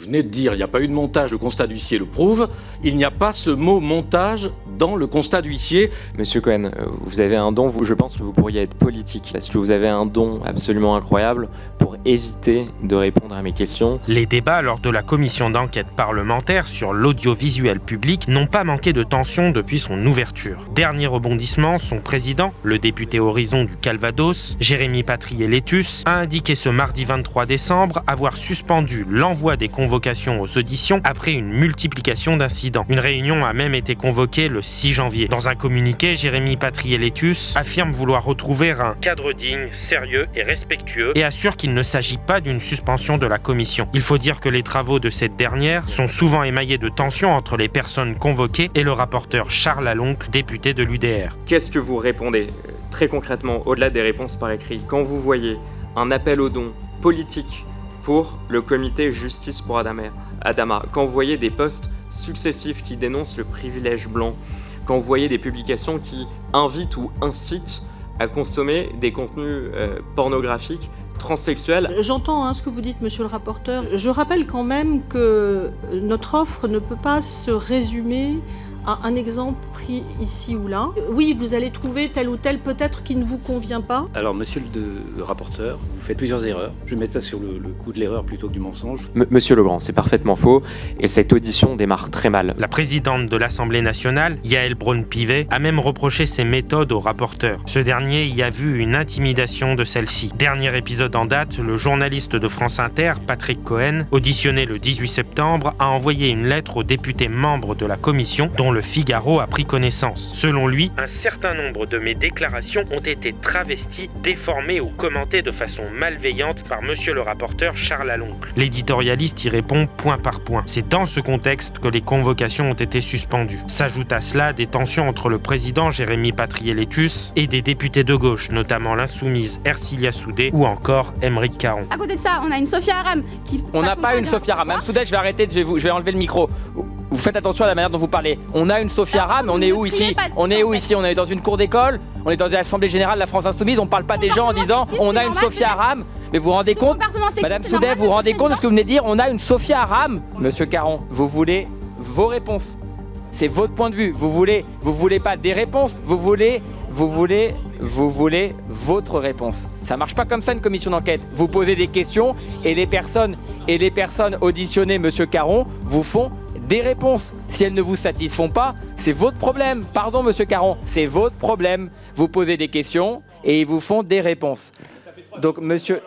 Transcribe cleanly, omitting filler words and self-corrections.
venez de dire, il n'y a pas eu de montage, le constat d'huissier le prouve, il n'y a pas ce mot montage dans le constat d'huissier. Monsieur Cohen, vous avez un don, je pense que vous pourriez être politique, parce que vous avez un don absolument incroyable pour éviter de répondre à mes questions. Les débats lors de la commission d'enquête parlementaire sur l'audiovisuel public n'ont pas manqué de tension depuis son ouverture. Dernier rebondissement, son président, le député Horizon du Calvados, Jérémy Patrier-Létus, a indiqué ce mardi 23 décembre avoir suspendu l'envoi des convocations aux auditions après une multiplication d'incidents. Une réunion a même été convoquée le 6 janvier. Dans un communiqué, Jérémy Patrier-Létus affirme vouloir retrouver un cadre digne, sérieux et respectueux et assure qu'il ne s'agit pas d'une suspension de la commission. Il faut dire que les travaux de cette dernière sont souvent émaillés de tensions entre les personnes convoquées et le rapporteur Charles Laloncle, député de l'UDR. Qu'est-ce que vous répondez très concrètement, au-delà des réponses par écrit, quand vous voyez un appel aux dons politique pour le comité Justice pour Adama, quand vous voyez des posts successifs qui dénoncent le privilège blanc, quand vous voyez des publications qui invitent ou incitent à consommer des contenus pornographiques, transsexuels. J'entends ce que vous dites, monsieur le rapporteur. Je rappelle quand même que notre offre ne peut pas se résumer à un exemple pris ici ou là. Oui, vous allez trouver tel ou tel peut-être qui ne vous convient pas. Alors, monsieur le rapporteur, vous faites plusieurs erreurs. Je vais mettre ça sur le coup de l'erreur plutôt que du mensonge. Monsieur Legrand, c'est parfaitement faux et cette audition démarre très mal. La présidente de l'Assemblée nationale, Yaël Braun-Pivet, a même reproché ses méthodes au rapporteur. Ce dernier y a vu une intimidation de celle-ci. Dernier épisode en date, le journaliste de France Inter, Patrick Cohen, auditionné le 18 septembre, a envoyé une lettre aux députés membres de la commission dont le Figaro a pris connaissance. Selon lui, un certain nombre de mes déclarations ont été travesties, déformées ou commentées de façon malveillante par monsieur le rapporteur Charles Laloncle. L'éditorialiste y répond point par point. C'est dans ce contexte que les convocations ont été suspendues. S'ajoutent à cela des tensions entre le président Jérémy Patrier-Létus et des députés de gauche, notamment l'insoumise Ercilia Soudé ou encore Aymeric Caron. À côté de ça, on a une Sophia Aram qui... On n'a pas une Sophia Aram. Madame Soudé, je vais arrêter, je vais enlever le micro. Vous faites attention à la manière dont vous parlez. On a une Sophia Aram, on est où ici? On est où ici? On est dans une cour d'école? On est dans l'Assemblée Générale de la France Insoumise? On parle pas des gens en disant on a une Sophia Aram? Mais vous vous rendez compte? Madame Soudé, vous vous rendez compte de ce que vous venez de dire? On a une Sophia Aram? Monsieur Caron, vous voulez vos réponses. C'est votre point de vue. Vous voulez pas des réponses, vous voulez votre réponse. Ça marche pas comme ça une commission d'enquête. Vous posez des questions et les personnes auditionnées, monsieur Caron, vous font des réponses. Si elles ne vous satisfont pas, c'est votre problème. Pardon, monsieur Caron, c'est votre problème. Vous posez des questions et ils vous font des réponses. Donc, monsieur,